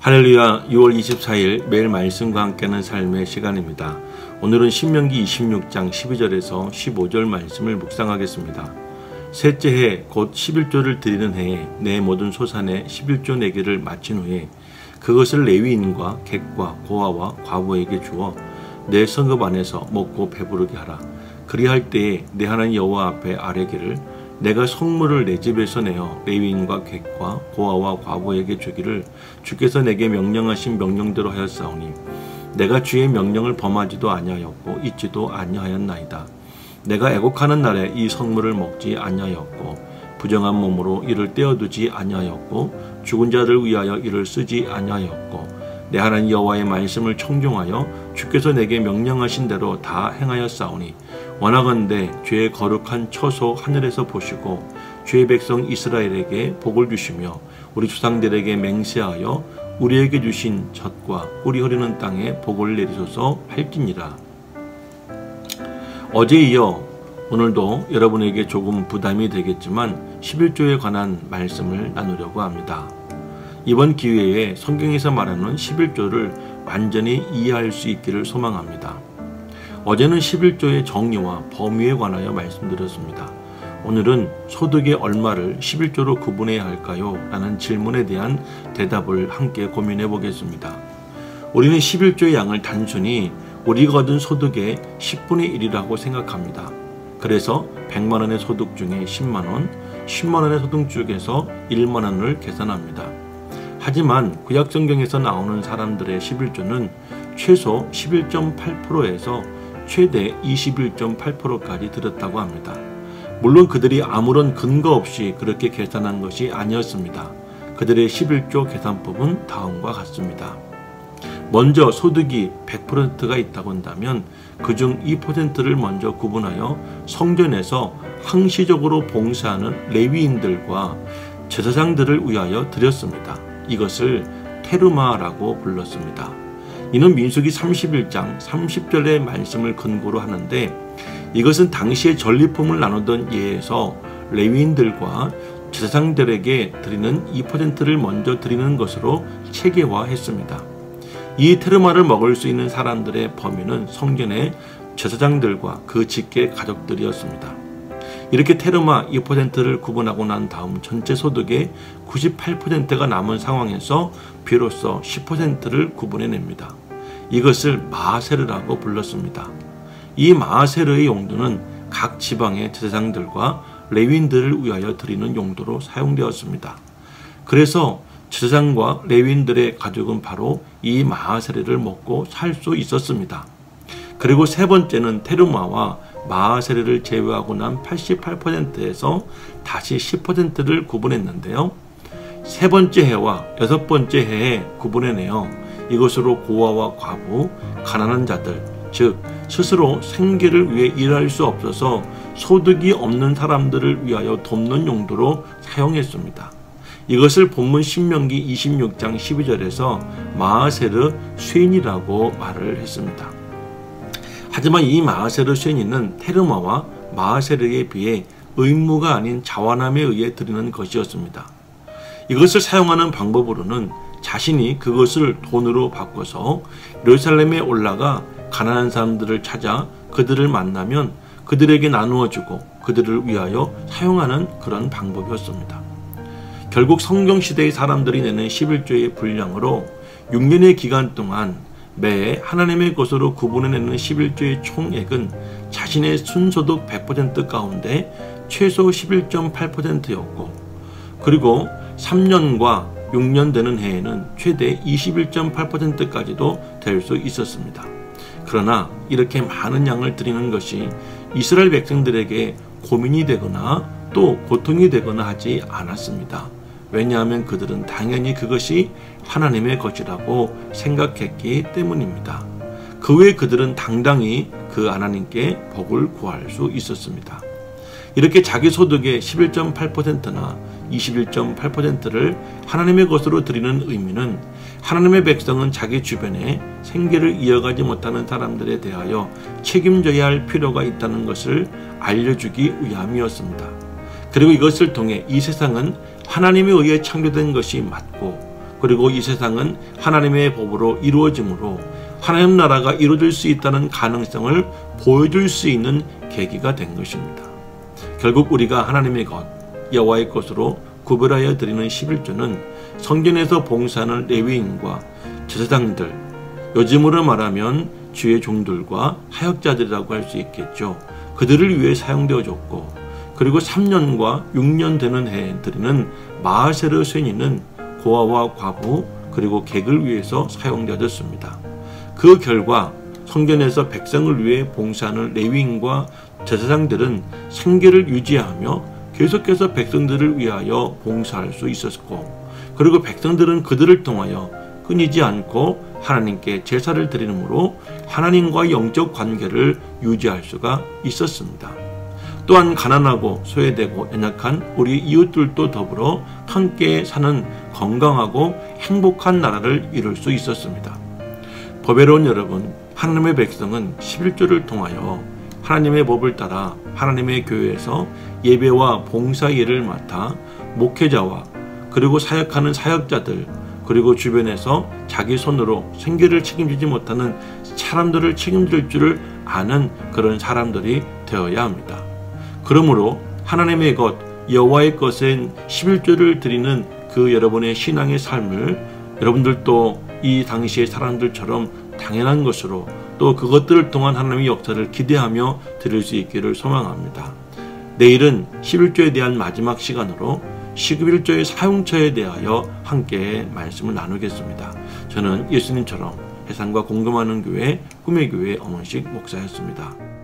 할렐루야. 6월 24일 매일 말씀과 함께하는 삶의 시간입니다. 오늘은 신명기 26장 12절에서 15절 말씀을 묵상하겠습니다. 셋째 해 곧 11조를 드리는 해에 내 모든 소산에 11조 내기를 마친 후에 그것을 레위인과 객과 고아와 과부에게 주어 내 성읍 안에서 먹고 배부르게 하라. 그리할 때에 내 하나님 여호와 앞에 아뢰기를 내가 성물을 내 집에서 내어 레위인과 객과 고아와 과부에게 주기를 주께서 내게 명령하신 명령대로 하였사오니 내가 주의 명령을 범하지도 아니하였고 잊지도 아니하였나이다. 내가 애곡하는 날에 이 성물을 먹지 아니하였고 부정한 몸으로 이를 떼어두지 아니하였고 죽은 자를 위하여 이를 쓰지 아니하였고 내 하나님 여호와의 말씀을 청종하여 주께서 내게 명령하신 대로 다 행하였사오니 원하건대 주의 거룩한 처소 하늘에서 보시고 주의 백성 이스라엘에게 복을 주시며 우리 조상들에게 맹세하여 우리에게 주신 젖과 꿀이 흐르는 땅에 복을 내리소서 할지니라. 어제에 이어 오늘도 여러분에게 조금 부담이 되겠지만 11조에 관한 말씀을 나누려고 합니다. 이번 기회에 성경에서 말하는 11조를 완전히 이해할 수 있기를 소망합니다. 어제는 11조의 정의와 범위에 관하여 말씀드렸습니다. 오늘은 소득의 얼마를 11조로 구분해야 할까요? 라는 질문에 대한 대답을 함께 고민해 보겠습니다. 우리는 11조의 양을 단순히 우리가 얻은 소득의 10분의 1이라고 생각합니다. 그래서 100만원의 소득 중에 10만원, 10만원의 소득 중에서 1만원을 계산합니다. 하지만 구약성경에서 나오는 사람들의 11조는 최소 11.8%에서 최대 21.8%까지 들었다고 합니다. 물론 그들이 아무런 근거 없이 그렇게 계산한 것이 아니었습니다. 그들의 11조 계산법은 다음과 같습니다. 먼저 소득이 100%가 있다고 한다면 그중 2%를 먼저 구분하여 성전에서 항시적으로 봉사하는 레위인들과 제사장들을 위하여 드렸습니다. 이것을 테르마라고 불렀습니다. 이는 민수기 31장 30절의 말씀을 근거로 하는데 이것은 당시의 전리품을 나누던 예에서 레위인들과 제사장들에게 드리는 2%를 먼저 드리는 것으로 체계화했습니다. 이 테르마를 먹을 수 있는 사람들의 범위는 성전의 제사장들과 그 직계 가족들이었습니다. 이렇게 테르마 2%를 구분하고 난 다음 전체 소득의 98%가 남은 상황에서 비로소 10%를 구분해냅니다. 이것을 마세르라고 불렀습니다. 이 마세르의 용도는 각 지방의 제사장들과 레위인들을 위하여 드리는 용도로 사용되었습니다. 그래서 제사장과 레위인들의 가족은 바로 이 마세르를 먹고 살 수 있었습니다. 그리고 세 번째는 테르마와 마세르를 제외하고 난 88%에서 다시 10%를 구분했는데요. 세 번째 해와 여섯 번째 해에 구분해내어 이것으로 고아와 과부, 가난한 자들, 즉 스스로 생계를 위해 일할 수 없어서 소득이 없는 사람들을 위하여 돕는 용도로 사용했습니다. 이것을 본문 신명기 26장 12절에서 마세르 쇠인이라고 말을 했습니다. 하지만 이 마세르 쇠인은 테르마와 마세르에 비해 의무가 아닌 자원함에 의해 드리는 것이었습니다. 이것을 사용하는 방법으로는 자신이 그것을 돈으로 바꿔서 예루살렘에 올라가 가난한 사람들을 찾아 그들을 만나면 그들에게 나누어주고 그들을 위하여 사용하는 그런 방법이었습니다. 결국 성경시대의 사람들이 내는 11조의 분량으로 6년의 기간 동안 매해 하나님의 것으로 구분해내는 11조의 총액은 자신의 순소득 100% 가운데 최소 11.8%였고 그리고 3년과 6년 되는 해에는 최대 21.8%까지도 될 수 있었습니다. 그러나 이렇게 많은 양을 드리는 것이 이스라엘 백성들에게 고민이 되거나 또 고통이 되거나 하지 않았습니다. 왜냐하면 그들은 당연히 그것이 하나님의 것이라고 생각했기 때문입니다. 그 외에 그들은 당당히 그 하나님께 복을 구할 수 있었습니다. 이렇게 자기 소득의 11.8%나 21.8%를 하나님의 것으로 드리는 의미는 하나님의 백성은 자기 주변에 생계를 이어가지 못하는 사람들에 대하여 책임져야 할 필요가 있다는 것을 알려주기 위함이었습니다. 그리고 이것을 통해 이 세상은 하나님에 의해 창조된 것이 맞고 그리고 이 세상은 하나님의 법으로 이루어지므로 하나님 나라가 이루어질 수 있다는 가능성을 보여줄 수 있는 계기가 된 것입니다. 결국 우리가 하나님의 것, 여호와의 것으로 구별하여 드리는 11조는 성전에서 봉사하는 레위인과 제사장들, 요즘으로 말하면 주의 종들과 사역자들이라고 할 수 있겠죠. 그들을 위해 사용되어졌고, 그리고 3년과 6년 되는 해에 드리는 마하세르 쇠니는 고아와 과부 그리고 객을 위해서 사용되어졌습니다. 그 결과 성전에서 백성을 위해 봉사하는 레위인과 제사장들은 생계를 유지하며 계속해서 백성들을 위하여 봉사할 수 있었고, 그리고 백성들은 그들을 통하여 끊이지 않고 하나님께 제사를 드리므로 하나님과의 영적 관계를 유지할 수가 있었습니다. 또한 가난하고 소외되고 연약한 우리 이웃들도 더불어 함께 사는 건강하고 행복한 나라를 이룰 수 있었습니다. 법외로운 여러분, 하나님의 백성은 11조를 통하여 하나님의 법을 따라 하나님의 교회에서 예배와 봉사 일을 맡아 목회자와 그리고 사역하는 사역자들, 그리고 주변에서 자기 손으로 생계를 책임지지 못하는 사람들을 책임질 줄을 아는 그런 사람들이 되어야 합니다. 그러므로 하나님의 것, 여호와의 것엔 11조를 드리는 그 여러분의 신앙의 삶을 여러분들도 이 당시의 사람들처럼 당연한 것으로, 또 그것들을 통한 하나님의 역사를 기대하며 드릴 수 있기를 소망합니다. 내일은 11조에 대한 마지막 시간으로 11조의 사용처에 대하여 함께 말씀을 나누겠습니다. 저는 예수님처럼 해상과 공감하는 교회 꿈의 교회 엄원식 목사였습니다.